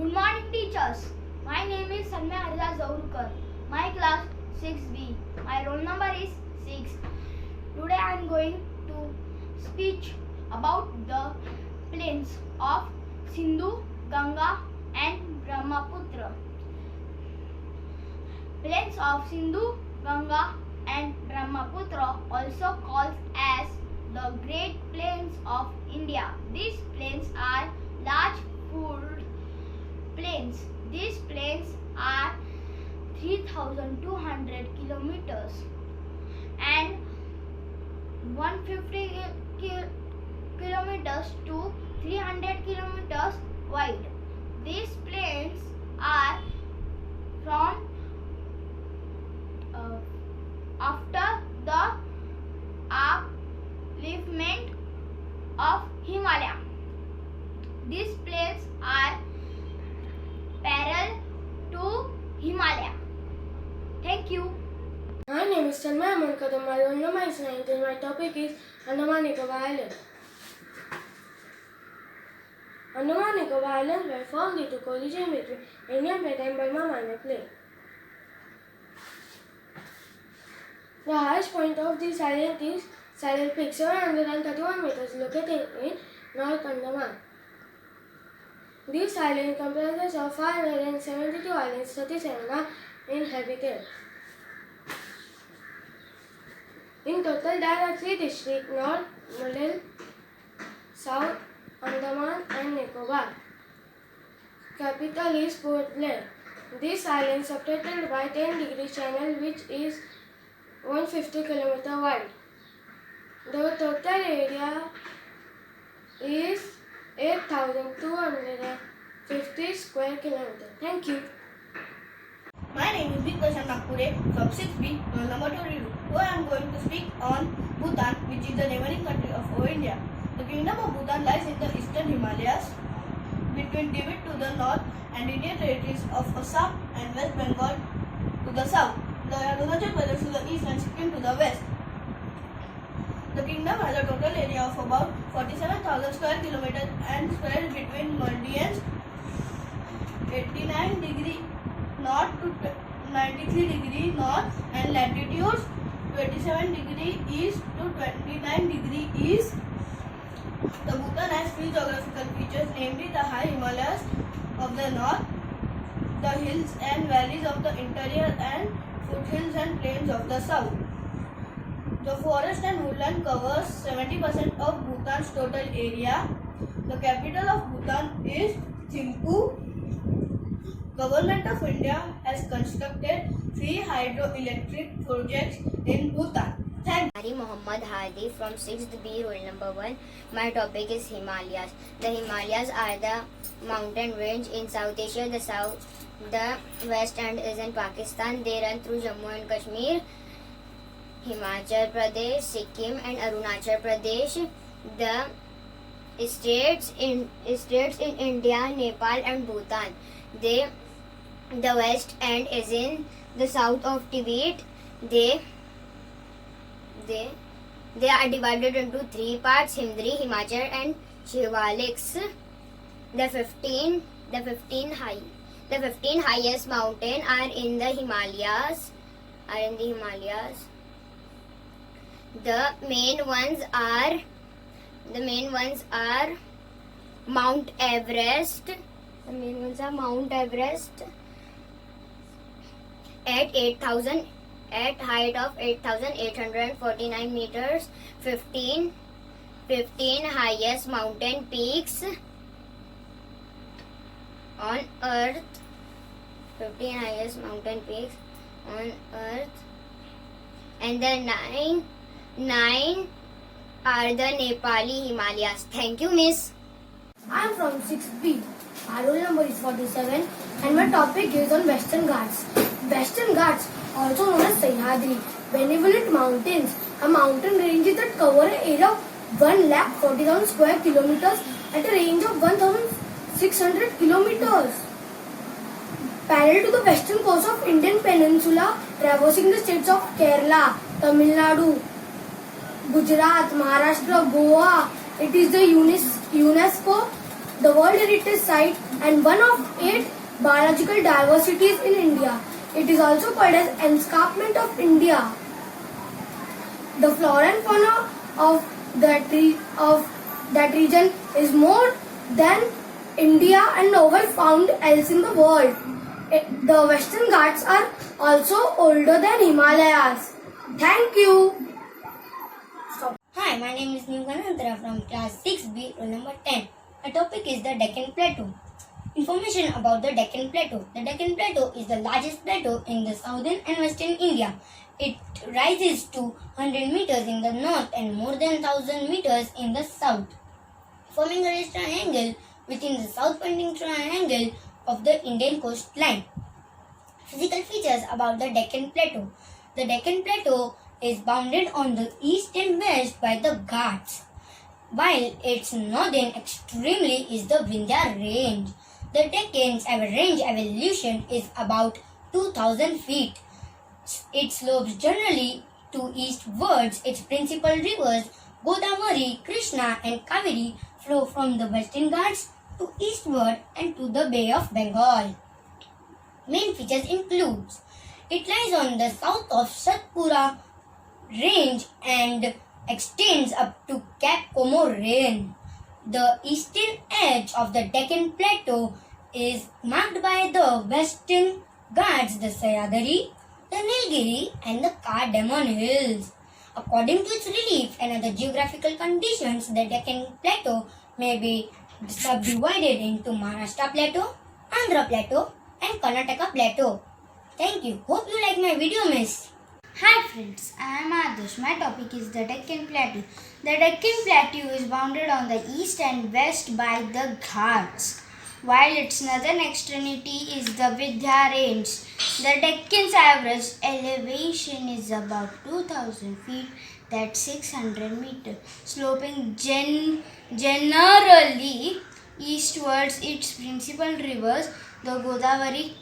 Good morning, teachers. My name is Sanmay Harja Zaurkar. My class 6B. My roll number is 6. Today I am going to speak about the plains of Sindhu, Ganga and Brahmaputra. Plains of Sindhu, Ganga and Brahmaputra, also called as the Great Plains of India. These plains are large food plains. These plains are 3,200 kilometers and 150 kilometers to 300 kilometers wide. These plains are from after the upliftment of Himalaya. These plains are parallel to Himalaya. Thank you. My name is Tanmay Amarkadam. My roll number is 9 and my topic is Andaman Nicobar Islands. Andaman Nicobar Islands were formed due to collision between Indian Plate and Burma Minor Plate. The highest point of this island is Saddle Peak, 731 meters, located in North Andaman. This island comprises of 572 islands, 37 are inhabited. In total, there are 3 districts: North, Middle, South Andaman and Nicobar. Capital is Port Blair. This island is separated by 10-degree channel which is 150 km wide. The total area is 8,250 square kilometers. Thank you. My name is Vikashan Nagpure from 6B, roll number 22. Where I am going to speak on Bhutan, which is the neighboring country of our India. The kingdom of Bhutan lies in the eastern Himalayas, between Tibet to the north and Indian territories of Assam and West Bengal to the south, the Arunachal Pradesh to the east and Sikkim to the west. The kingdom has a total area of about 47,000 square kilometers and spread between meridians 89 degree north to 93 degree north and latitudes 27 degree east to 29 degree east. The Bhutan has 3 geographical features, namely the high Himalayas of the north, the hills and valleys of the interior, and foothills and plains of the south. The forest and woodland covers 70% of Bhutan's total area. The capital of Bhutan is Thimphu. Government of India has constructed 3 hydroelectric projects in Bhutan. Thank you. Hari Muhammad Hadi from 6th B, roll number 1. My topic is Himalayas. The Himalayas are the mountain range in South Asia. The west end is in Pakistan. They run through Jammu and Kashmir, Himachal Pradesh, Sikkim and Arunachal Pradesh. The states in India, Nepal and Bhutan. The west end is in the south of Tibet. They are divided into 3 parts: Himdri, Himachal and Shivaliks. The 15 highest mountain are in the Himalayas. The main ones are Mount Everest. At height of 8,849 meters. 15 highest mountain peaks on earth. 15 highest mountain peaks on earth. And the 9 are the Nepali Himalayas. Thank you, miss. I am from 6B. My roll number is 47 and my topic is on Western Ghats. Western Ghats, also known as Sahyadri, benevolent mountains, a mountain ranges that cover an area of 1,40,000 square kilometers at a range of 1,600 kilometers. Parallel to the western coast of Indian peninsula, traversing the states of Kerala, Tamil Nadu, Gujarat, Maharashtra, Goa. It is the UNESCO the World Heritage Site and one of 8 biological diversities in India. It is also called as Escarpment of India. The flora and fauna of that region is more than India and nowhere found else in the world. The Western Ghats are also older than Himalayas. Thank you. Hi, my name is Nivkanantara from class 6B, roll number 10. My topic is the Deccan Plateau. Information about the Deccan Plateau. The Deccan Plateau is the largest plateau in the southern and western India. It rises to 100 meters in the north and more than 1000 meters in the south, forming a raised triangle within the south pointing triangle of the Indian coastline. Physical features about the Deccan Plateau. The Deccan Plateau is bounded on the east and west by the Ghats, while its northern extremely is the Vindhya range. The Deccan's range elevation is about 2000 feet. It slopes generally to eastwards. Its principal rivers, Godavari, Krishna and Kaveri, flow from the Western Ghats to eastward and to the Bay of Bengal. Main features includes it lies on the south of Satpura range and extends up to Cape Comorin. The eastern edge of the Deccan Plateau is marked by the Western Ghats, the Sahyadri, the Nilgiri and the Cardamom Hills. According to its relief and other geographical conditions, the Deccan Plateau may be subdivided into Maharashtra Plateau, Andhra Plateau and Karnataka Plateau. Thank you. Hope you like my video, miss. Hi friends, I am Adarsh. My topic is the Deccan Plateau. The Deccan Plateau is bounded on the east and west by the Ghats, while its northern extremity is the Vindhya range. The Deccan's average elevation is about 2000 feet, that's 600 meters, sloping generally eastwards. Its principal rivers, the Godavari,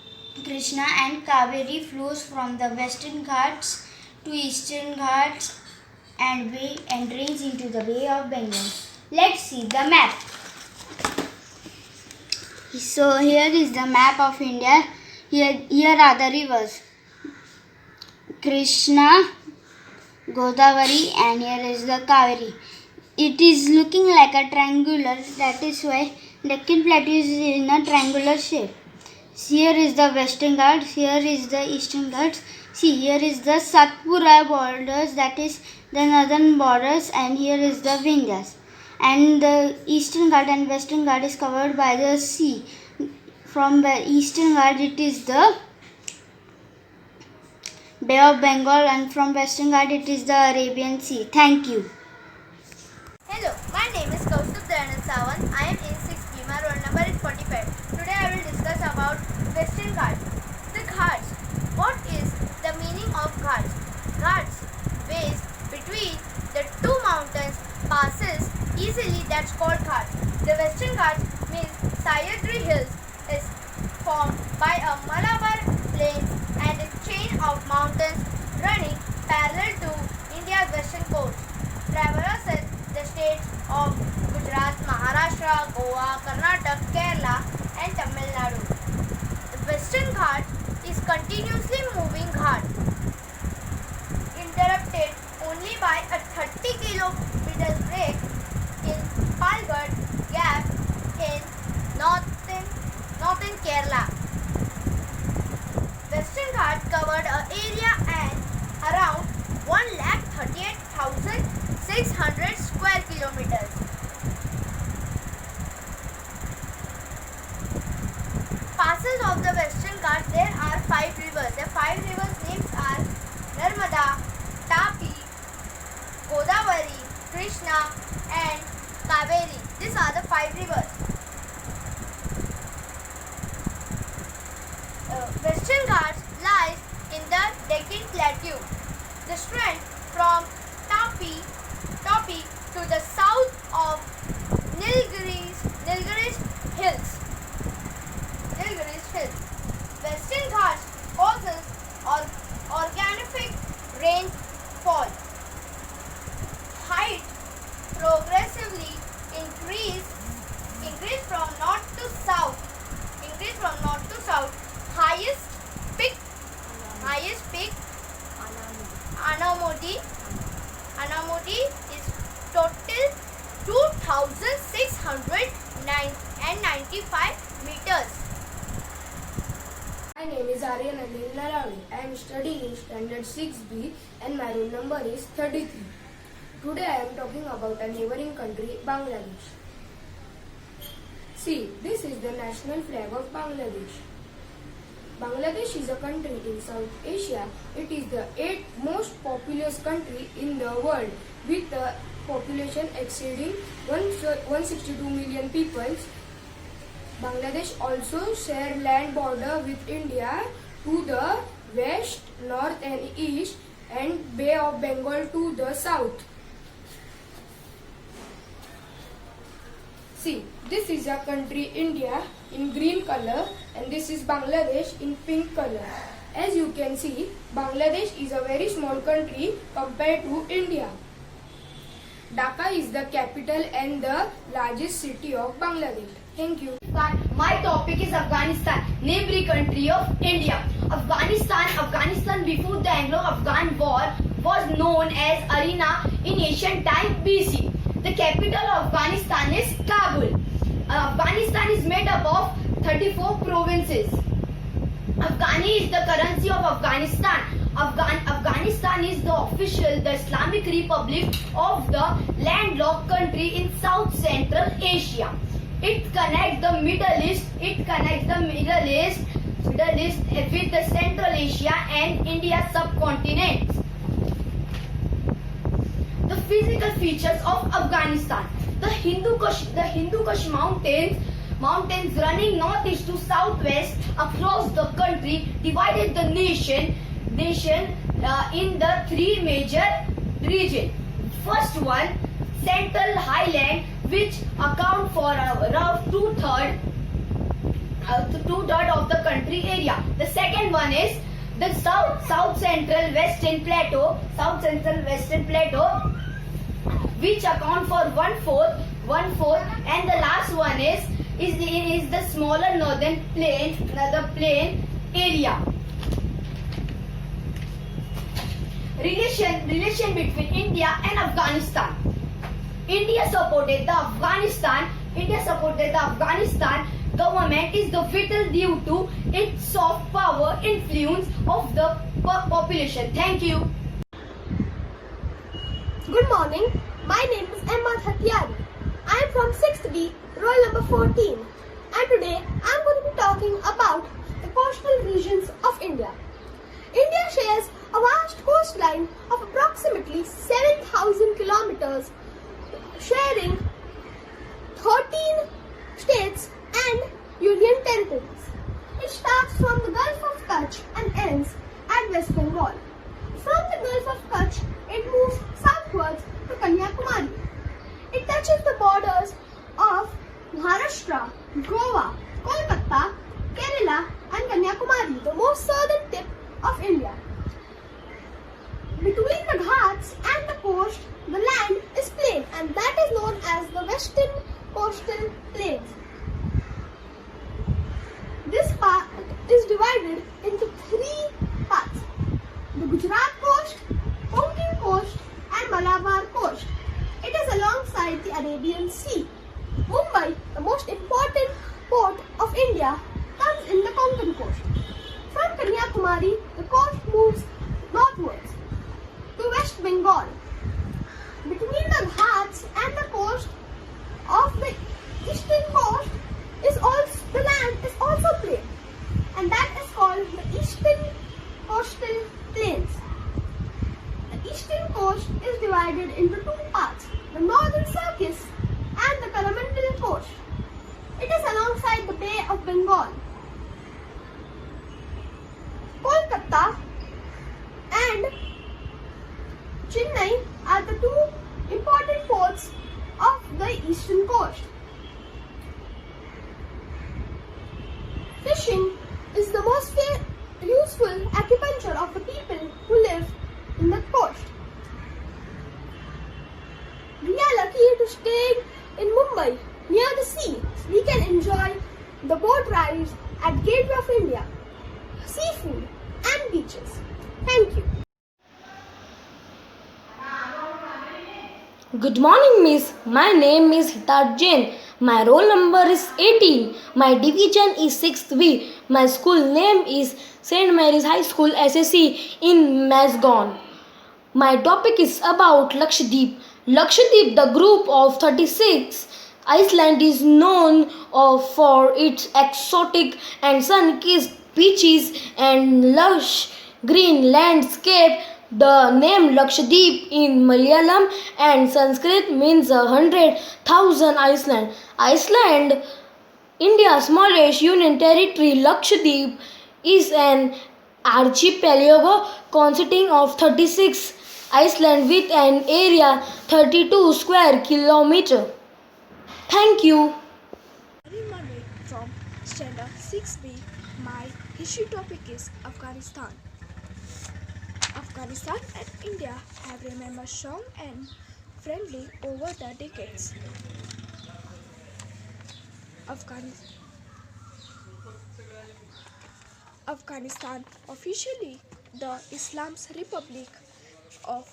Krishna and Kaveri, flows from the Western Ghats to Eastern Ghats and drains into the Bay of Bengal. Let's see the map. So here is the map of India. Here are the rivers, Krishna, Godavari and here is the Kaveri. It is looking like a triangular, that is why Deccan Plateau is in a triangular shape. Here is the Western Ghats, here is the Eastern Ghats. See, here is the Satpura borders, that is the northern borders, and here is the Vindhyas. And the Eastern Ghat and Western Ghat is covered by the sea. From the Eastern Ghat it is the Bay of Bengal and from Western Ghat it is the Arabian Sea. Thank you. Hello, my name is Kaustubh Dayanand Sawant. I am in 6B. My roll number is 45. Today I will discuss about Western Ghats. The Ghats. What is the meaning of Ghats? Ghats, ways between the two mountains, passes easily, that's called Ghats. The Western Ghats means Sahyadri Hills is formed by a Malabar plains and a chain of mountains running parallel to India's western coast. Traverses the states of Gujarat, Maharashtra, Goa, Karnataka, Kerala and Tamil Nadu. The Western Ghat is continuously moving ghat, interrupted only by a 30 kilometer break in Palghat Gap in northern Kerala. Western Ghat covered an area and around 138,600 square kilometers. Passes of the Western Ghats, there are 5 rivers. The 5 rivers names are Narmada, Tapi, Godavari, Krishna and Kaveri. These are the 5 rivers. Western Ghats lies in the Deccan Plateau. The strength from Tapi to the south of Nilgiris Hills. Western Ghats causes organic rainfall. Height progressively increase from Anil Nalawade. I am studying in standard 6B and my roll number is 33. Today I am talking about a neighboring country, Bangladesh. See, this is the national flag of Bangladesh. Bangladesh is a country in South Asia. It is the 8th most populous country in the world with a population exceeding 162 million people. Bangladesh also shares land border with India to the west, north and east and Bay of Bengal to the south. See, this is a country India in green color and this is Bangladesh in pink color. As you can see, Bangladesh is a very small country compared to India. Dhaka is the capital and the largest city of Bangladesh. Thank you. My topic is Afghanistan, neighboring country of India. Afghanistan before the Anglo-Afghan War was known as Arena in ancient time BC. The capital of Afghanistan is Kabul. Afghanistan is made up of 34 provinces. Afghani is the currency of Afghanistan. Afghanistan is the Islamic Republic of the landlocked country in South Central Asia. It connects the Middle East with the Central Asia and India subcontinent. The physical features of Afghanistan: the Hindu Kush mountains running northeast to southwest across the country divided the nation in the three major regions. First one, Central Highland, which account for around two-thirds of the country area. The second one is the South Central Western Plateau, which account for one-fourth, and the last one is the smaller northern plain area. Relation between India and Afghanistan. India supported the Afghanistan government is the vital due to its soft power influence of the population. Thank you. Good morning. My name is Emma Thatyari. I am from 6th B, roll number 14. And today I am going to be talking about the coastal regions of India. India shares a vast coastline of approximately 7,000 kilometers, sharing 13 states and union territories. It starts from the Gulf of Kutch and ends at West Bengal. From the Gulf of Kutch, it moves southwards to Kanyakumari. It touches the borders of Maharashtra, Goa, Kolkata, Kerala and Kanyakumari, the most southern tip of India. Between the Ghats and the coast, the land is plain and that is known as the Western Coastal Plains. This part is divided into three parts: the Gujarat coast, Konkan coast and Malabar coast. It is alongside the Arabian Sea. Mumbai, the most important port of India, comes in the Konkan coast. From Kanyakumari, the coast moves northwards to West Bengal. Between the Ghats and the coast of the eastern coast the land is also plain, and that is called the Eastern Coastal Plains. The eastern coast is divided into two parts: the Northern Circus and the Coromandel coast. It is alongside the Bay of Bengal. Kolkata and Chennai are the two important ports of the eastern coast. Fishing is the most useful acupuncture of the people who live in the coast. We are lucky to stay in Mumbai near the sea. We can enjoy the boat rides at Gateway of India, seafood and beaches. Thank you. Good morning, miss. My name is Hitat Jain. My roll number is 18. My division is 6th B. My school name is St. Mary's High School SSC in Mazgon. My topic is about Lakshadweep. Lakshadweep, the group of 36 Iceland, is known for its exotic and sun-kissed beaches and lush green landscape. The name Lakshadweep in Malayalam and Sanskrit means 100,000 Iceland. Iceland, India's smallest union territory, Lakshadweep is an archipelago consisting of 36 islands with an area 32 square kilometers. Thank you. Malik from Standard 6B. My history topic is Afghanistan. Afghanistan and India have remained strong and friendly over the decades. Afghanistan, officially the Islam's Republic of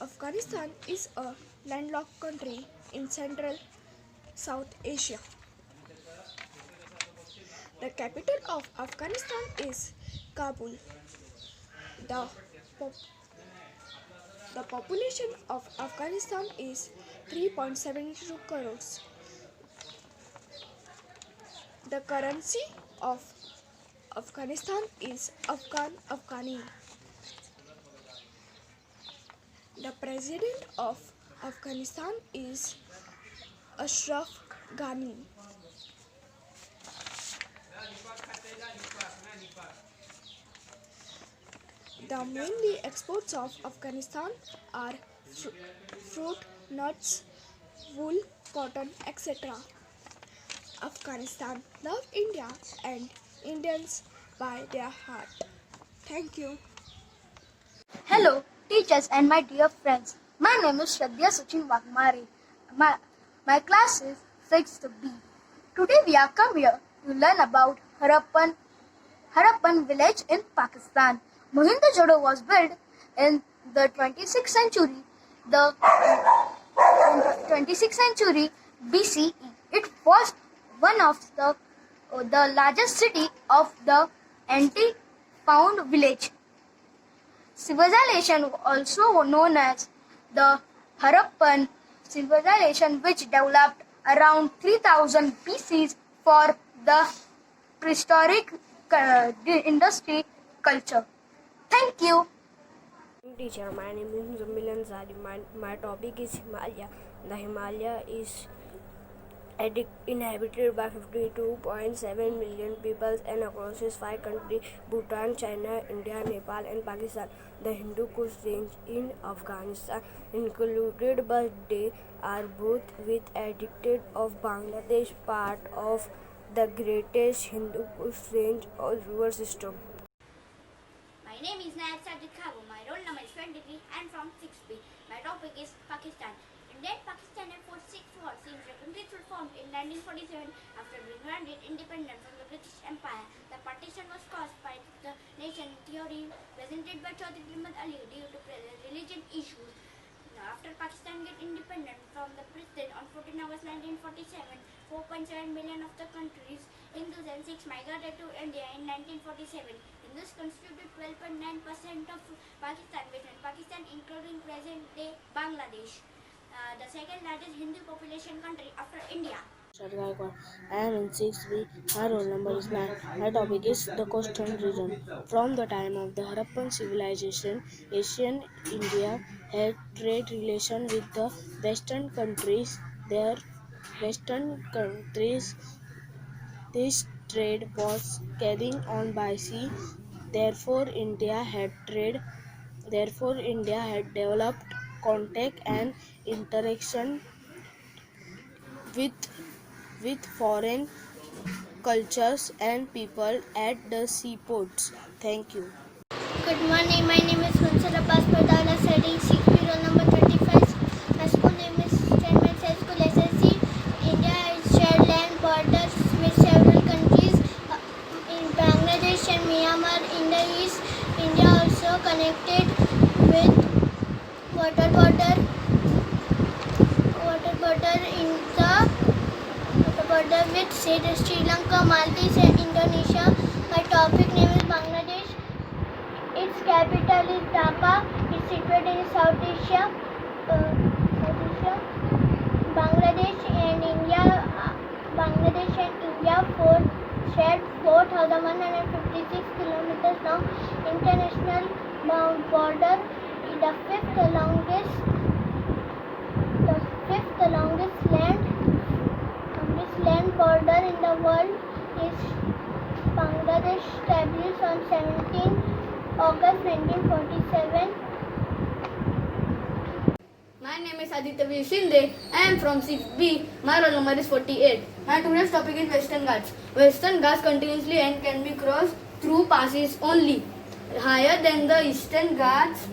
Afghanistan, is a landlocked country in Central South Asia. The capital of Afghanistan is Kabul. The population of Afghanistan is 3.72 crores. The currency of Afghanistan is Afghani. The president of Afghanistan is Ashraf Ghani. The mainly exports of Afghanistan are fruit, nuts, wool, cotton, etc. Afghanistan love India and Indians by their heart. Thank you. Hello, teachers and my dear friends. My name is Shraddha Sachin Wagmare. My class is 6th B. Today we are come here to learn about Harappan village in Pakistan. Mohenjo-daro was built in the 26th century. The 26th century BCE. It was one of the largest city of the anti-found village. Civilization, also known as the Harappan civilization, which developed around 3000 BC for the prehistoric industry culture. Thank you. Teacher, my name is Muzammil Ansari. My topic is Himalaya. The Himalaya is inhabited by 52.7 million people and across 5 countries: Bhutan, China, India, Nepal, and Pakistan. The Hindu Kush range in Afghanistan, included, but they are both with additive of Bangladesh, part of the greatest Hindu Kush range or river system. My name is Naib Sajid Khabu. My roll number is 23 and from 6B. My topic is Pakistan. India and Pakistan have fought 6 wars since the countries were formed in 1947 after being granted independence from the British Empire. The partition was caused by the nation theory presented by Chaudhry Ahmad Ali due to religion issues. After Pakistan get independent from the Britain on 14 August 1947, 4.7 million of the country's Hindus and Sikhs migrated to India in 1947. Hindus constituted 12.9% of Pakistan, between Pakistan including present-day Bangladesh, the second largest Hindu population country after India. I am in 6B. My roll number is 9. My topic is the coastal region. From the time of the Harappan civilization, ancient India had trade relations with the western countries. This trade was carried on by sea. Therefore, India had developed contact and interaction with foreign cultures and people at the seaports. Thank you. Good morning, my name is Hunsal Abbas Pardana, studying 6B, roll number 25. My school name is St. Mary's High School SSC. India has shared land borders with several countries in Bangladesh and Myanmar in the east. India also connected with water border border with Sri Lanka, Maldives, and Indonesia. My topic name is Bangladesh. Its capital is Dhaka. It's situated in South Asia. Bangladesh and India shared 4,156 kilometers long international border. The fifth longest land border in the world is Bangladesh, established on 17 August 1947. My name is Aditya Shinde. I am from 6B. My roll number is 48. My today's topic is Western Ghats. Western Ghats continuously and can be crossed through passes only. Higher than the Eastern Ghats,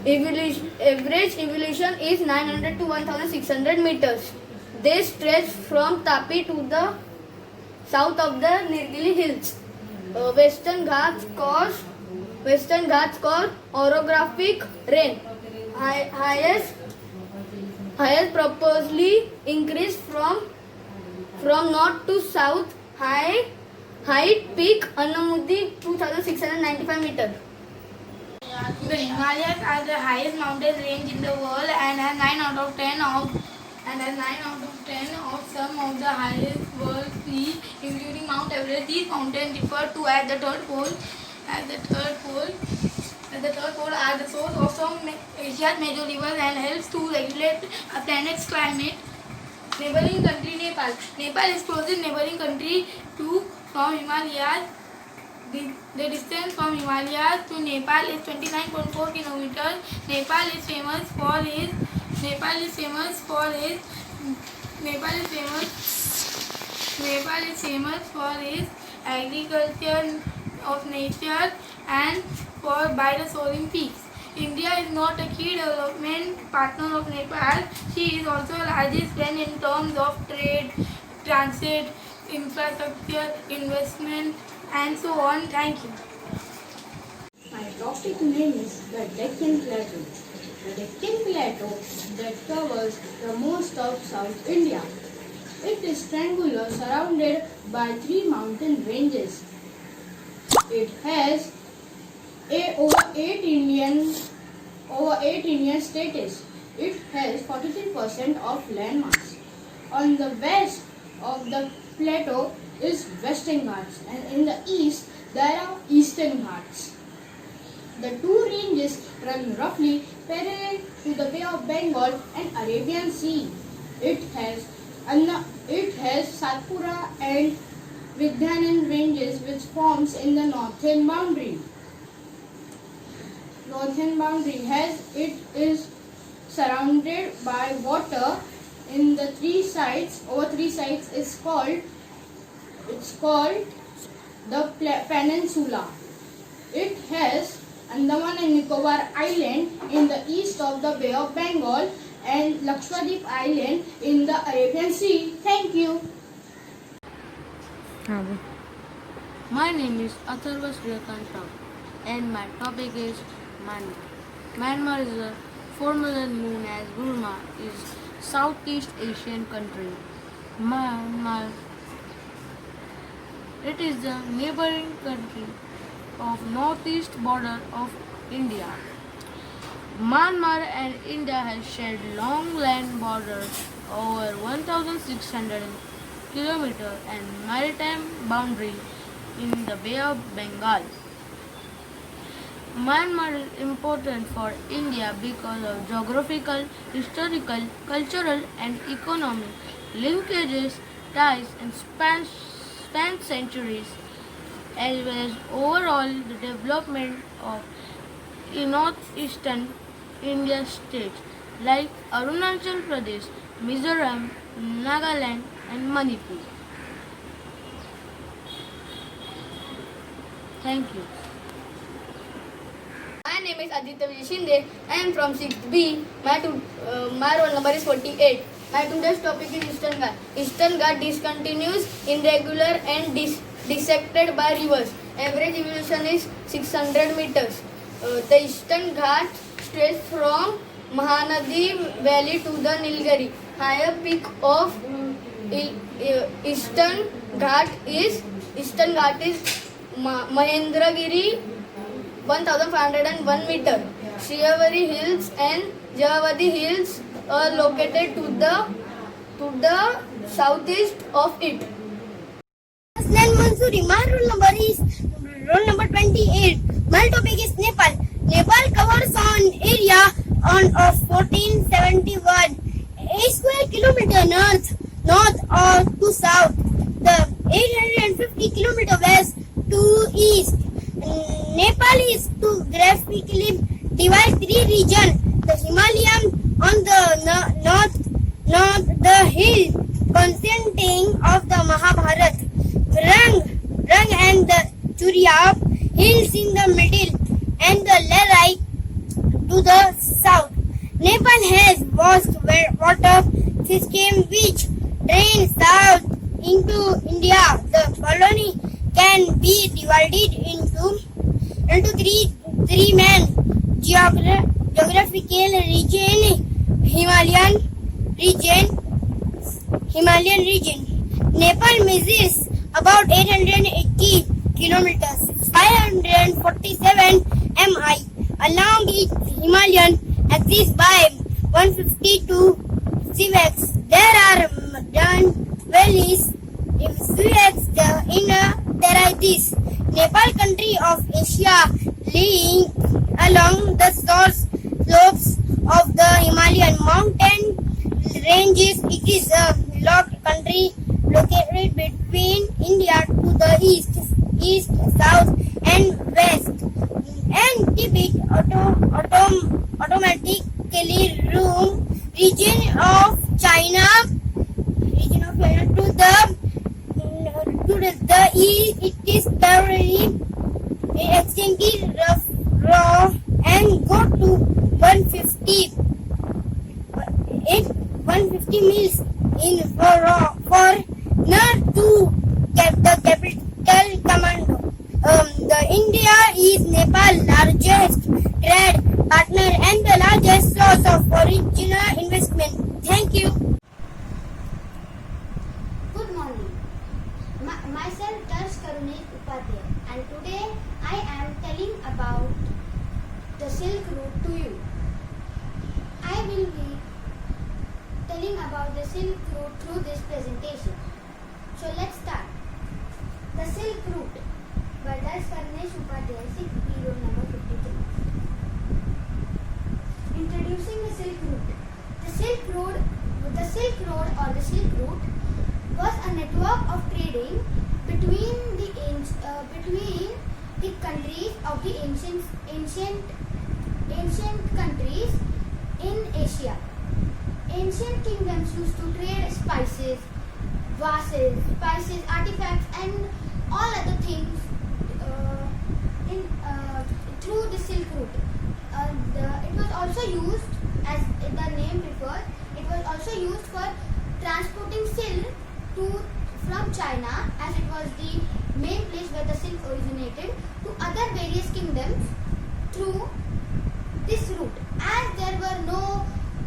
average elevation is 900 to 1600 meters. They stretch from Tapi to the south of the Nilgiri Hills. Western Ghats cause orographic rain. Highest purposely increase from north to south. Height peak Anamudi 2695 meters. The Himalayas are the highest mountain range in the world and has 9 out of 10 of some of the highest world peaks, including Mount Everest. These mountains refer to as the third pole. The third pole are the source of some Asia's major rivers and helps to regulate a planet's climate. Neighboring country Nepal. Nepal is closest neighboring country from Himalayas. The distance from Himalayas to Nepal is 29.4 kilometers. Nepal is famous for its agriculture of nature and by the soaring peaks. India is not a key development partner of Nepal. She is also the largest friend in terms of trade, transit, infrastructure, investment, and so on. Thank you. My topic name is the Deccan Plateau. The Deccan Plateau that covers the most of South India. It is triangular, surrounded by 3 mountain ranges. It has over 8 Indian states. It has 43% of land mass. On the west of the plateau is Western Ghats, and in the east there are Eastern Ghats. The two ranges run roughly parallel to the Bay of Bengal and Arabian Sea. It has Satpura and Vidyanan ranges which forms in the northern boundary. It is surrounded by water in the 3 sides. Over 3 sides is called the peninsula. It has Andaman and Nicobar Island in the east of the Bay of Bengal and Lakshadweep Island in the Arabian Sea. Thank you. My name is Atharva Srikanth and my topic is Myanmar. Myanmar is formerly known as Burma, is Southeast Asian country. Myanmar, it is the neighboring country of northeast border of India. Myanmar and India have shared long land borders over 1,600 kilometers and maritime boundary in the Bay of Bengal. Myanmar is important for India because of geographical, historical, cultural and economic linkages, ties and span centuries, as well as overall the development of northeastern Indian states like Arunachal Pradesh, Mizoram, Nagaland and Manipur. Thank you. My name is Aditya Shinde. I am from 6B. My roll number is 48. My today's topic is Eastern Ghats. Eastern Ghats discontinuous, irregular and dissected by rivers. Average elevation is 600 meters. The Eastern Ghats stretch from Mahanadi Valley to the Nilgiri. Higher peak of Eastern Ghat is Mahendragiri 1501 meter. Shiavari Hills and Jayavati Hills are located to the southeast of it. Aslan Mansoori. My roll number is roll number 28. My topic is Nepal. Nepal covers an area of 1471 square kilometer north or to south, the 850 kilometer west to east. Nepal is geographically divided three regions: the Himalayan on the north, the hill consisting of the Mahabharat, Rang and the Churiap hills in the middle, and the Lerai to the south. Nepal has vast water system which drains south into India. The colony can be divided into three main geographical region: Himalayan region. Nepal measures about 880 kilometers, 547 mi along its Himalayan axis by 152 seawalls. There are valleys, seawalls in varieties. Nepal, country of Asia, lying along the slopes of the Himalayan mountain ranges. It is a country located between India to the east, south, and west, and Tibet automatically region of China to the east. It is very extended raw and go to 150 miles in for north to the capital Kathmandu. The India is Nepal's largest trade partner and the largest source of foreign investment. Thank you. Good morning. Myself Darsh Karunesh Upadhyay, and today I am telling about the Silk Route to you. I will be telling about the Silk Route through this presentation. So let's start. The Silk Route by Darsh Karunesh Upadhyay, 6B, roll number 53. Introducing the Silk Route. The Silk Road or the Silk Route was a network of trading between the countries of the ancient countries in Asia. Ancient kingdoms used to trade spices, vases, artifacts, and all other things through the Silk Route. It was also used, as the name refers, it was also used for transporting silk from China, as it was the main place where the silk originated, to other various kingdoms through this route. As there were no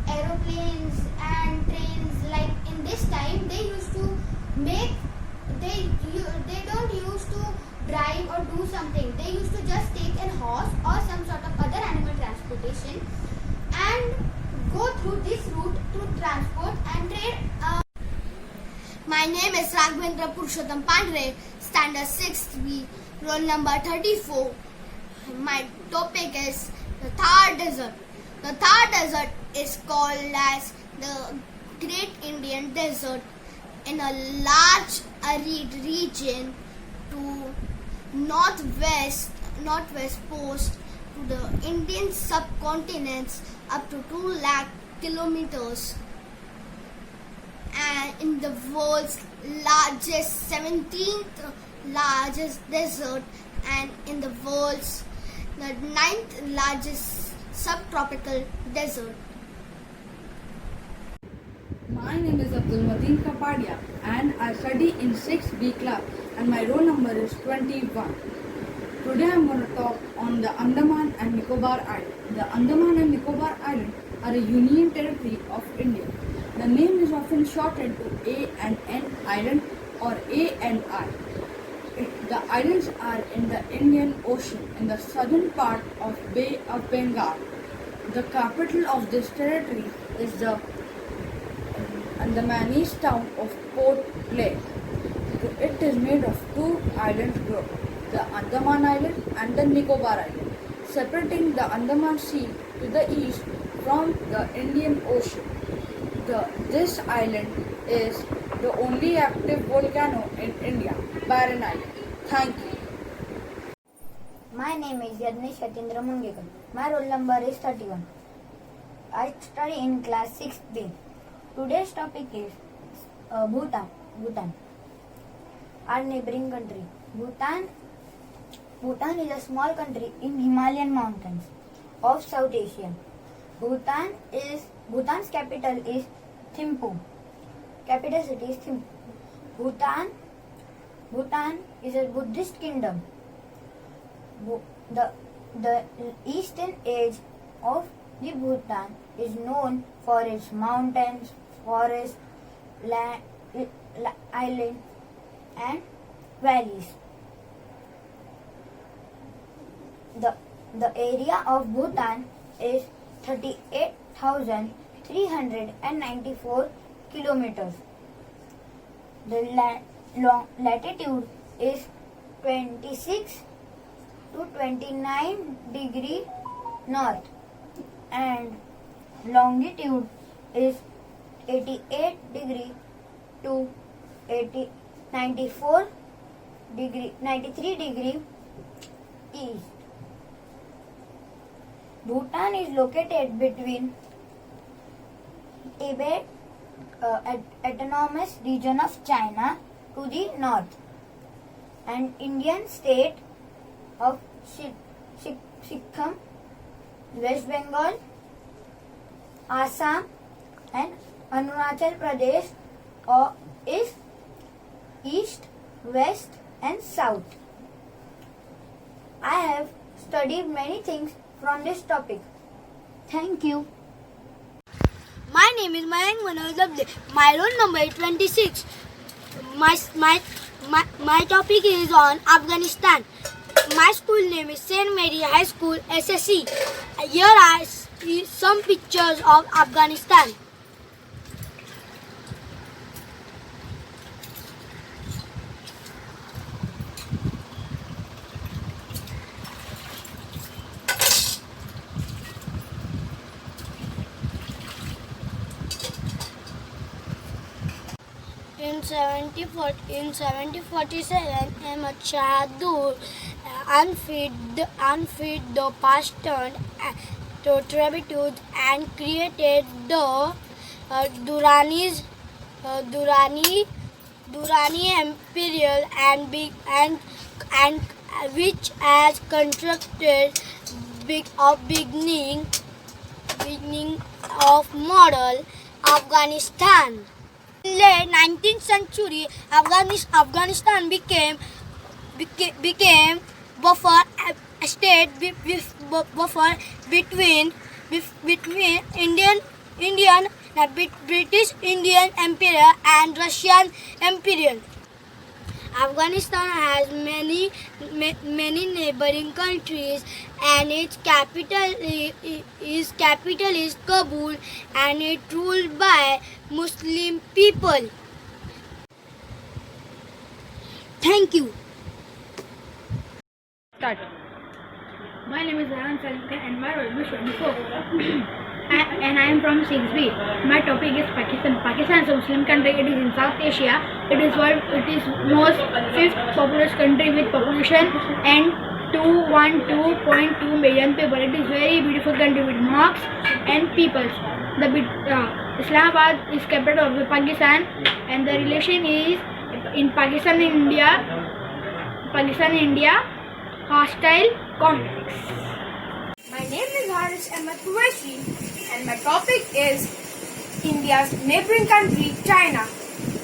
aeroplanes and trains like in this time, they don't used to drive or do something. They used to just take a horse or some sort of other animal transportation and go through this route to transport and trade. My name is Raghavendra Purushottam Pandre, standard 6th B, roll number 34. My topic is the Thar Desert. The Thar Desert is called as the Great Indian Desert in a large arid region to northwest coast to the Indian subcontinents up to 2 lakh kilometers, and in the world's largest 17th largest desert, and in the world's the 9th largest subtropical desert. My name is Abdulmateen Kapadia and I study in 6B class and my roll number is 21. Today I am going to talk on the Andaman and Nicobar Island. The Andaman and Nicobar Island are a union territory of India. The name is often shortened to A and N Island or A and I. The islands are in the Indian Ocean in the southern part of Bay of Bengal. The capital of this territory is the Andamanese town of Port Blair. It is made of two island groups, the Andaman Island and the Nicobar Island, separating the Andaman Sea to the east from the Indian Ocean. This island is the only active volcano in India, Barren Island. Thank you. My name is Yadnesh Satindra Mungekar. My roll number is 31. I study in class 6B. Today's topic is Bhutan, our neighboring country. Bhutan is a small country in Himalayan mountains of South Asia. Bhutan's capital is Thimphu. Capital city is Thimphu. Bhutan is a Buddhist kingdom. The eastern edge of the Bhutan is known for its mountains, forests, islands, and valleys. The area of Bhutan is 38,394 kilometers. The latitude is 26 to 29 degree north and longitude is 88 degree to 93 degree east. Bhutan is located between Tibet autonomous region of China to the north and Indian state of Sikkim, West Bengal, Assam and Arunachal Pradesh is east, west and south. I have studied many things from this topic. Thank you. My name is Mayank Manoj Labde. My roll number is 26. My topic is on Afghanistan. My school name is St. Mary High School SSC. Here are some pictures of Afghanistan. In 1747, Ahmad Shahdur unfit the Pashtun tributes and created the Durrani Imperial and which has constructed beginning of model Afghanistan. In late 19th century, Afghanistan became buffer state buffer between British Indian Empire and Russian Empire. Afghanistan has many neighboring countries and its capital is Kabul and it ruled by Muslim people. Thank you. Start. My name is Rahan Salikar and my roll is 24. And I am from 6B. My topic is Pakistan. Pakistan is a Muslim country. It is in South Asia. It is most fifth populous country with population and 212.2 million people. It is very beautiful country with mosques and peoples. Islamabad is capital of Pakistan and the relation is in Pakistan and India hostile conflicts. My name is Harish Ahmed Qureshi and my topic is India's neighboring country, China.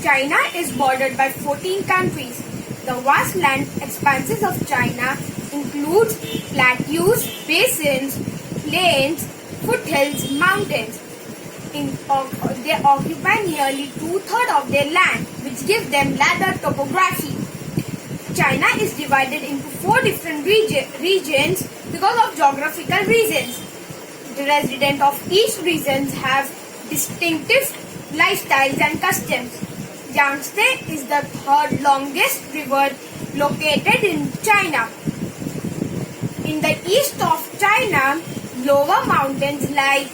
China is bordered by 14 countries. The vast land expanses of China includes plateaus, basins, plains, foothills mountains. They occupy nearly 2/3 of their land, which gives them ladder topography. China is divided into 4 different regions because of geographical reasons. The residents of each region have distinctive lifestyles and customs. Yangtze is the 3rd longest river located in China. In the east of China, lower mountains like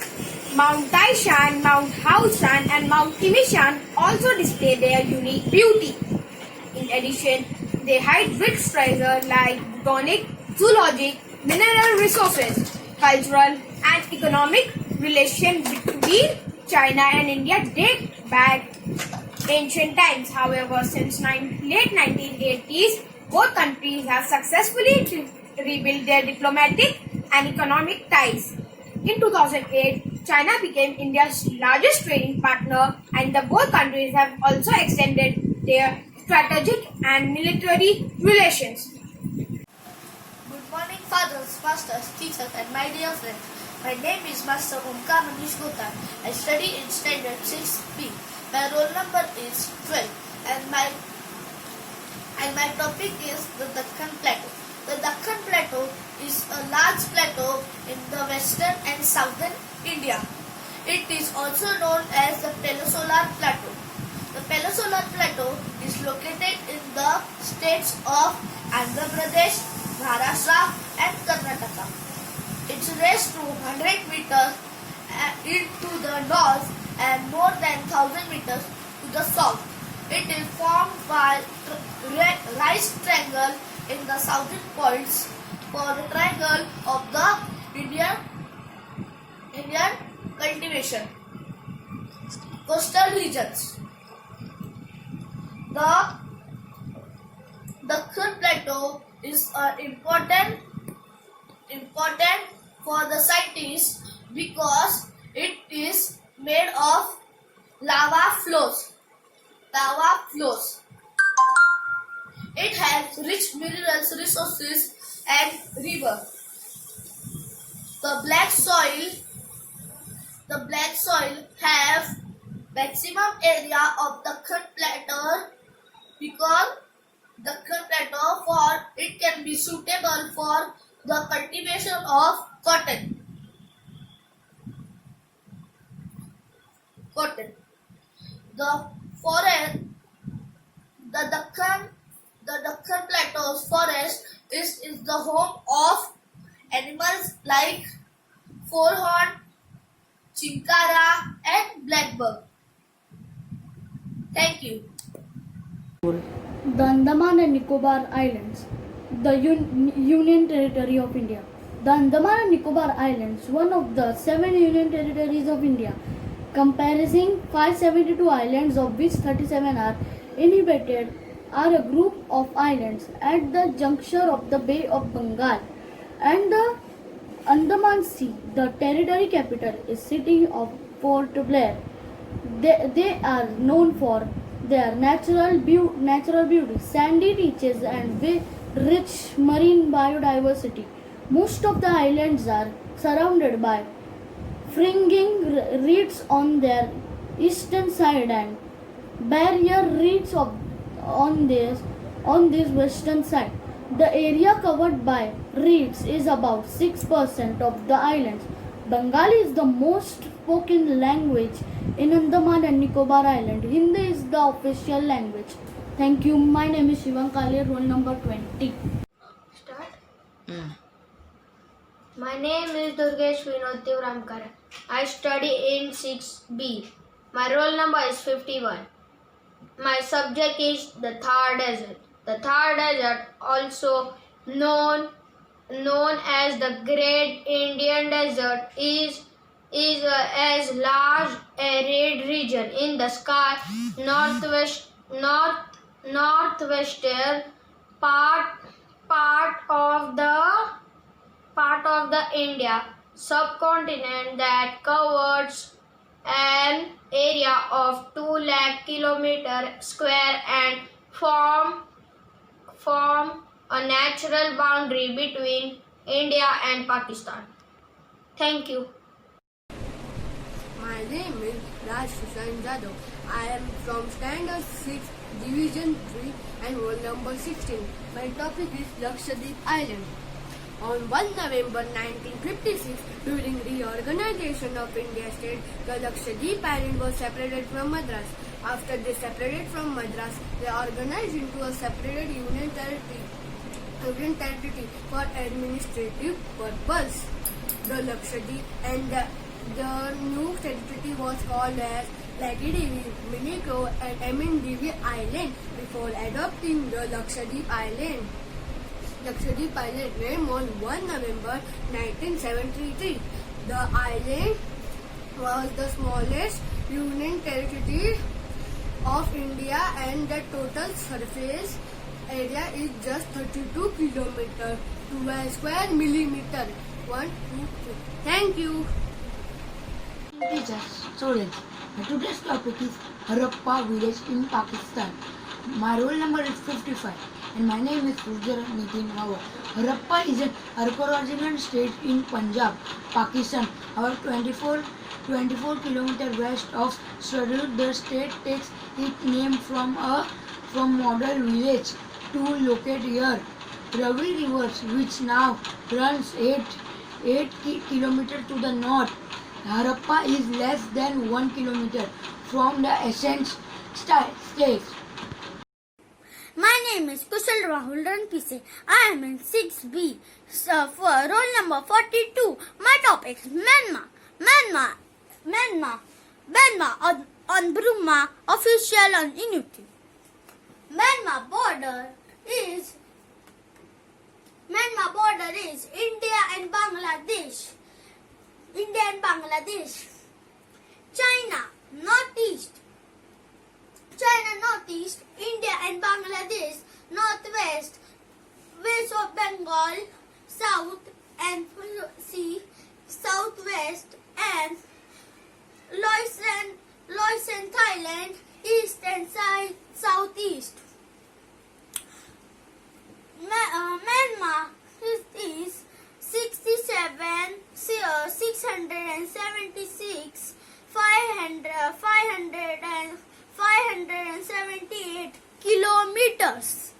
Mount Taishan, Mount Haoshan and Mount Timishan also display their unique beauty. In addition, they hide rich treasure like botanic, zoologic, mineral resources. Cultural and economic relations between China and India date back ancient times. However, since late 1980s, both countries have successfully rebuilt their diplomatic and economic ties. In 2008, China became India's largest trading partner, and the both countries have also extended their strategic and military relations. Good morning, fathers, masters, teachers, and my dear friends. My name is Master Omkar Manish Gota. I study in Standard 6B. My roll number is 12, and my topic is the Deccan Plateau. The Deccan Plateau is a large plateau in the western and southern India. It is also known as the Peninsular Plateau. The Peninsular Plateau is located in the states of Andhra Pradesh, Maharashtra and Karnataka. It raised to 100 meters into the north and more than 1,000 meters to the south. It is formed by rice triangle in the southern points for the triangle of the Indian cultivation. Coastal regions. The Deccan Plateau is important for the scientists because it is made of lava flows. It has rich minerals resources and river. The black soil have maximum area of the Deccan Plateau because Deccan Plateau for it can be suitable for the cultivation of cotton. The Deccan Plateau's forest is the home of animals like forehorn, chinkara and blackbird. Thank you. The Andaman and Nicobar Islands, the Union Territory of India. The Andaman and Nicobar Islands, one of the 7 Union Territories of India, comprising 572 islands, of which 37 are inhabited, are a group of islands at the juncture of the Bay of Bengal and the Andaman Sea. The territory capital is city of Port Blair. They are known for their natural beauty, sandy beaches and rich marine biodiversity. Most of the islands are surrounded by fringing reefs on their eastern side and barrier reefs on this western side. The area covered by reefs is about 6% of the islands. Bengali is the most spoken language in Andaman and Nicobar Island. Hindi is the official language. Thank you. My name is Shivam Kalia, roll number 20. Start. My name is Durgesh Vinod Tivramkar. I study in 6B. My roll number is 51. My subject is the Thar Desert. The Thar Desert, also known as the Great Indian Desert, is as large arid region in the sky northwestern part of the India subcontinent that covers an area of 2 lakh kilometer square and form a natural boundary between India and Pakistan. Thank you. My name is Raj Sushan Jadhav. I am from Standard 6, Division 3 and roll number 16. My topic is Lakshadweep Island. On 1 November 1956, during reorganization of India state, the Lakshadweep Island was separated from Madras. After they separated from Madras, they organized into a separated union territory for administrative purpose. The Lakshadweep and the new territory was called as Lakidevi, Miniko and Amindevi Island before adopting the Lakshadweep Island. Lakshadweep Island name on 1 November 1973. The island was the smallest union territory of India and the total surface area is just 32 kilometers, 12 square millimeter. 1, 2, 3. Thank you. Teachers, students, today's topic is Harappa village in Pakistan. My roll number is 55 and my name is Surjar Nitin Rawat. Harappa is an archaeological state in Punjab, Pakistan. About 24 km west of Sardar, the state takes its name from model village to locate here. Ravi River, which now runs 8 km to the north. Harappa is less than 1 kilometer from the ancient state. My name is Kushal Rahul Ranpise. I am in 6B for roll number 42. My topic is Myanmar on Burma, official on Inuti. Myanmar border is India and Bangladesh. China northeast, India and Bangladesh northwest, west of Bengal, south and sea, southwest and Laos and Thailand, east and southeast. Myanmar is 676 578 kilometers.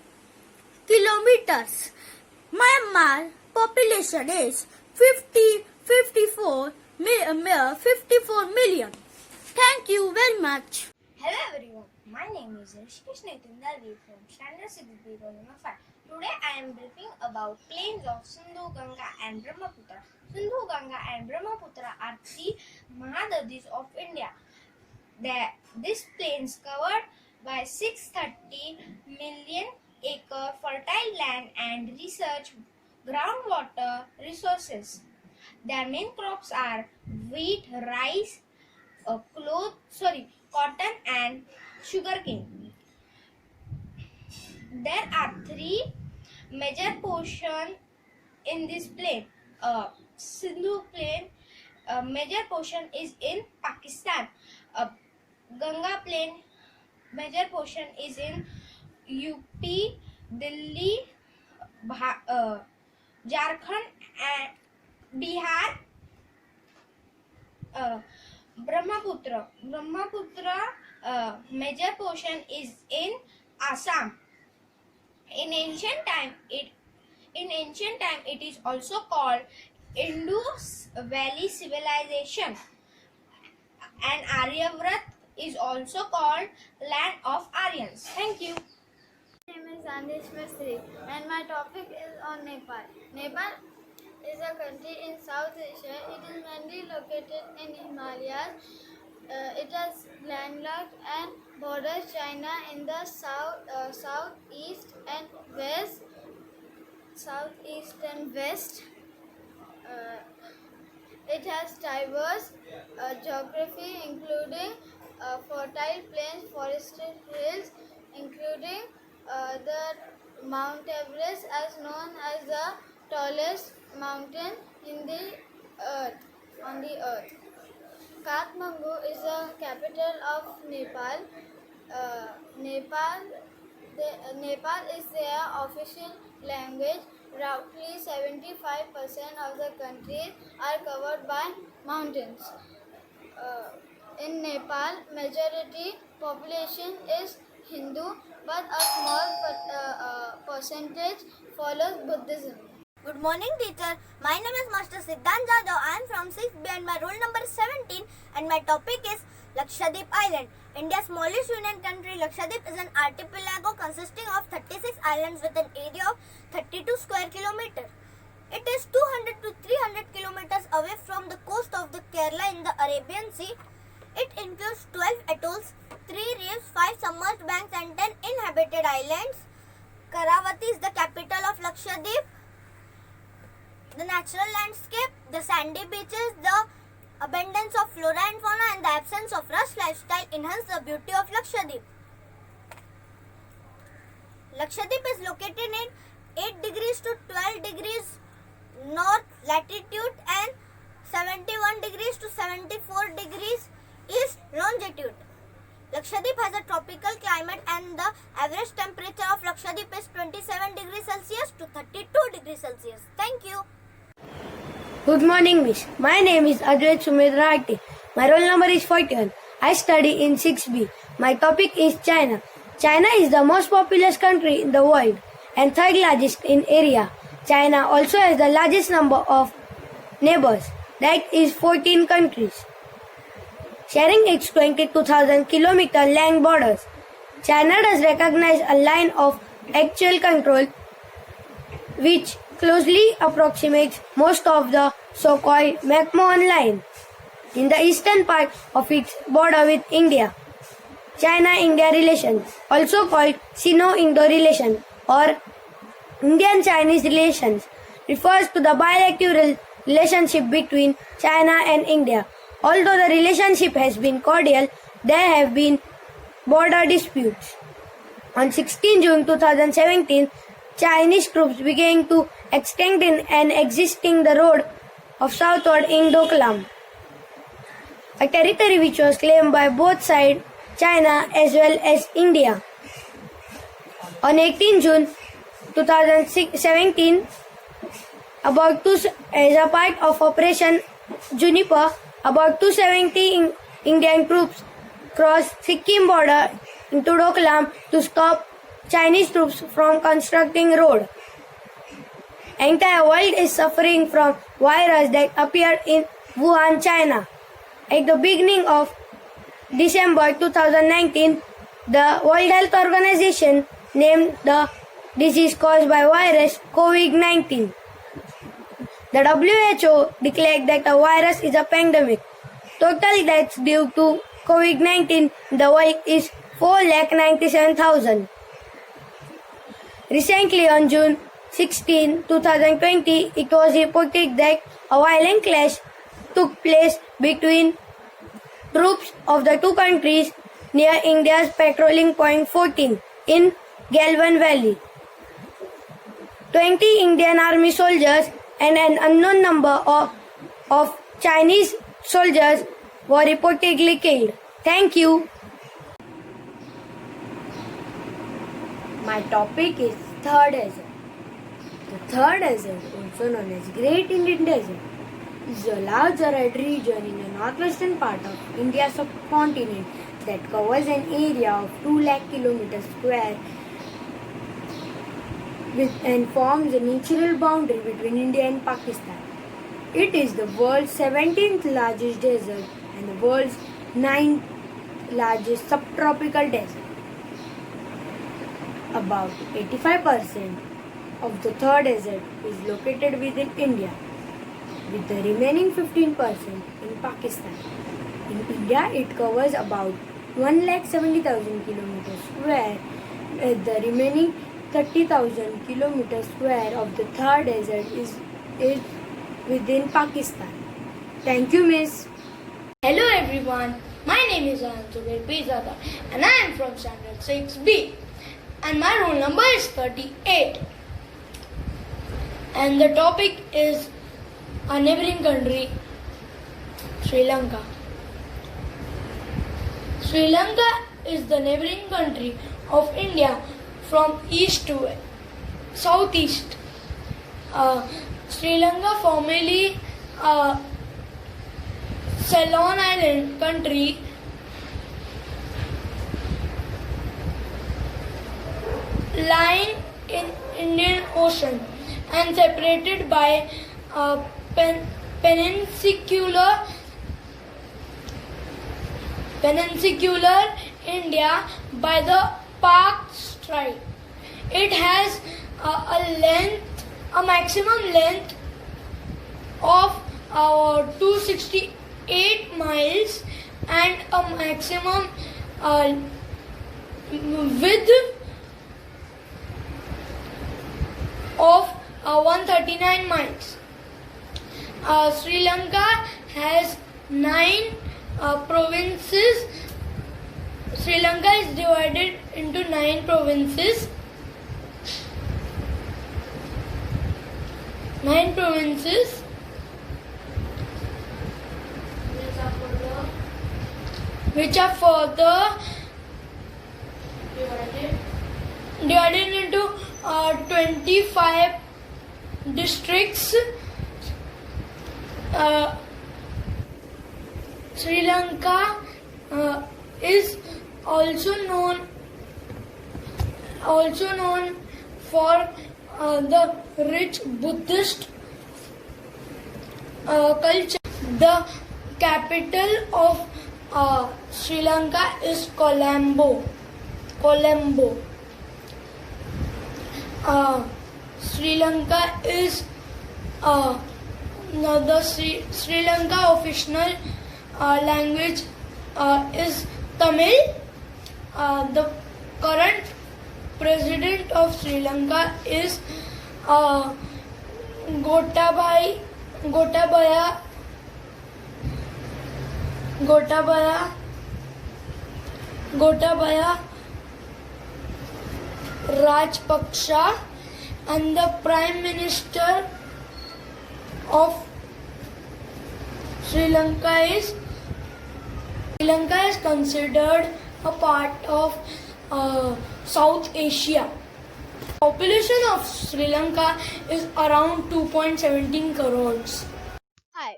Myanmar population is 54 million. Thank you very much. Hello everyone, my name is Rishikesh Nathan Dalvi from Standard 6B roll number 5. Today I am briefing about plains of Sindhu, Ganga and Brahmaputra. Sindhu, Ganga and Brahmaputra are three Mahadadis of India. This plains covered by 630 million acre fertile land and research groundwater resources. Their main crops are wheat, rice, cotton and sugarcane. There are three major portions in this plain. Sindhu plain major portion is in Pakistan. Ganga plain major portion is in UP, Delhi, Jharkhand and Bihar. Brahmaputra major portion is in Assam. In ancient time it is also called Indus Valley Civilization, and Aryavrat is also called Land of Aryans. Thank you. My name is Anish Mistry and my topic is on Nepal. Nepal is a country in South Asia. It is mainly located in Himalayas. It is landlocked and borders China in the southeast and west. It has diverse geography, including fertile plains, forested hills, including the Mount Everest, as known as the tallest mountain on the earth. Kathmandu is the capital of Nepal. Nepal is their official language. Roughly 75% of the country are covered by mountains. In Nepal, majority population is Hindu, but a small percentage follows Buddhism. Good morning, teacher. My name is Master Siddhant Jadhav. I am from 6B and my roll number is 17 and my topic is Lakshadweep Island. India's smallest union country, Lakshadweep is an archipelago consisting of 36 islands with an area of 32 square kilometers. It is 200 to 300 kilometers away from the coast of the Kerala in the Arabian Sea. It includes 12 atolls, 3 reefs, 5 submerged banks and 10 inhabited islands. Karavati is the capital of Lakshadweep. The natural landscape, the sandy beaches, the abundance of flora and fauna and the absence of rush lifestyle enhance the beauty of Lakshadweep. Lakshadweep is located in 8 degrees to 12 degrees north latitude and 71 degrees to 74 degrees east longitude. Lakshadweep has a tropical climate and the average temperature of Lakshadweep is 27 degrees Celsius to 32 degrees Celsius. Thank you. Good morning, Miss. My name is Advait Sumedra Arte. My roll number is 41. I study in 6B. My topic is China. China is the most populous country in the world and third largest in area. China also has the largest number of neighbors, that is 14 countries, sharing its 22,000 kilometer land borders. China does recognize a line of actual control which closely approximates most of the so-called McMahon line in the eastern part of its border with India. China-India relations, also called Sino-Indo relation or Indian-Chinese relations, refers to the bilateral relationship between China and India. Although the relationship has been cordial, there have been border disputes. On 16 June 2017, Chinese troops began to extend in and exiting the road of southward Indo-Kalam, a territory which was claimed by both sides, China as well as India. On 18 June 2017, as a part of Operation Juniper, about 270 Indian troops crossed Sikkim border into Doklam to stop Chinese troops from constructing road. Entire world is suffering from virus that appeared in Wuhan, China. At the beginning of December 2019, the World Health Organization named the disease caused by virus COVID-19. The WHO declared that the virus is a pandemic. Total deaths due to COVID-19 in the world is 497,000. Recently, on June 16, 2020, it was reported that a violent clash took place between troops of the two countries near India's patrolling point 14 in Galwan Valley. 20 Indian Army soldiers and an unknown number of Chinese soldiers were reportedly killed. Thank you. My topic is Third Desert. The Third Desert, also known as Great Indian Desert, is a large arid region in the northwestern part of India's subcontinent that covers an area of 2 lakh kilometers square and forms a natural boundary between India and Pakistan. It is the world's 17th largest desert and the world's 9th largest subtropical desert. About 85% of the Third Desert is located within India, with the remaining 15% in Pakistan. In India, it covers about 1,70,000 kilometers square. The remaining 30,000 kilometers square of the Third Desert is within Pakistan. Thank you, Miss. Hello everyone, my name is Ansuber Pizada and I am from Standard 6B and my roll number is 38 and the topic is a neighboring country, Sri Lanka. Sri Lanka is the neighboring country of India from east to southeast. Sri Lanka formerly Ceylon Island country lying in Indian Ocean and separated by a peninsular India by the Pak Strait. It has a maximum length of 268 miles and a maximum width of 139 miles. Sri Lanka has 9 provinces. Sri Lanka is divided into 9 provinces. 9 provinces which are further divided into 25 districts. Sri Lanka is also known for the rich Buddhist culture. The capital of Sri Lanka is Colombo. Sri Lanka is the Sri Lanka official language is Tamil. The current president of Sri Lanka is Gotabaya Rajpaksha, and the Prime Minister of Sri Lanka is considered a part of South Asia. Population of Sri Lanka is around 2.17 crores. Hi,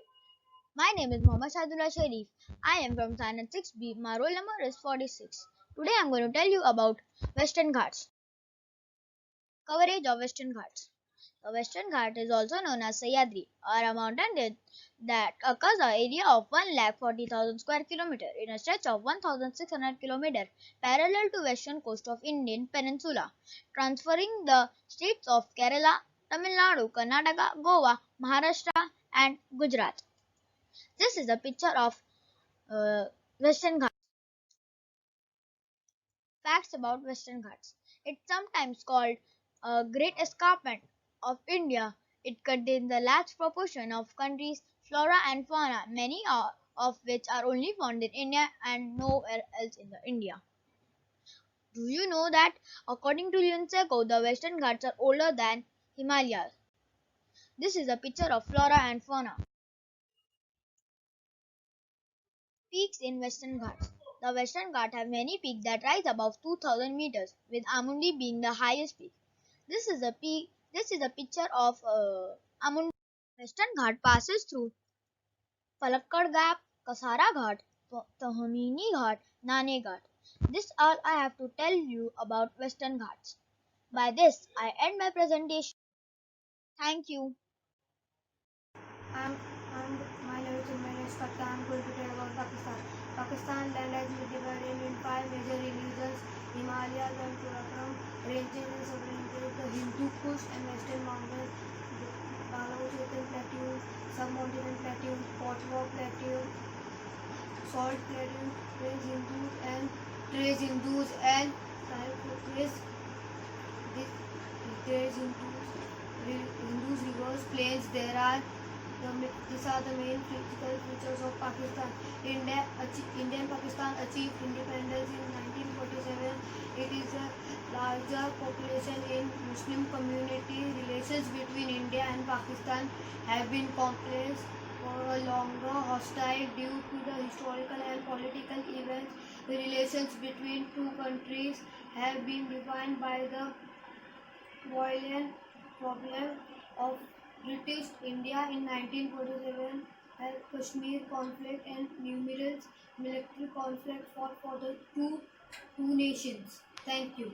my name is Mohammad Shadullah Sharif. I am from Standard 6B. My roll number is 46. Today I am going to tell you about Western Ghats. Coverage of Western Ghats. The Western Ghat is also known as Sahyadri, or a mountain range that covers an area of 140,000 square kilometer in a stretch of 1,600 kilometer parallel to western coast of Indian peninsula, transferring the states of Kerala, Tamil Nadu, Karnataka, Goa, Maharashtra, and Gujarat. This is a picture of Western Ghats. Facts about Western Ghats. It's sometimes called a Great Escarpment of India. It contains a large proportion of countries' flora and fauna, many of which are only found in India and nowhere else in India. Do you know that according to UNESCO, the Western Ghats are older than Himalayas? This is a picture of flora and fauna. Peaks in Western Ghats. The Western Ghats have many peaks that rise above 2,000 meters, with Amundi being the highest peak. This is a picture of Amundi. Western Ghat passes through Palakkad Gap, Kasara Ghat, Tahmini Ghat, Nane Ghat. This all I have to tell you about Western Ghats. By this, I end my presentation. Thank you. My name is Umesh Katka. I am going to tell about Pakistan. Pakistan land has been divided in 5 major regions: Himalayas and Karakoram ranges and subranges, the Hindu Kush and Western Mountains, the Balaochetan Plateau, Subcontinental Plateau, Potwar Plateau, Salt Plateau, Trace Hindus and Hindus rivers, plains. These are the main physical features of Pakistan. Indian Pakistan achieved independence in 1947. It is a larger population in Muslim community. Relations between India and Pakistan have been complex for a longer, hostile due to the historical and political events. The relations between two countries have been defined by the violent problem of British India in 1947. and Kashmir conflict and numerous military conflict fought for the two nations. Thank you.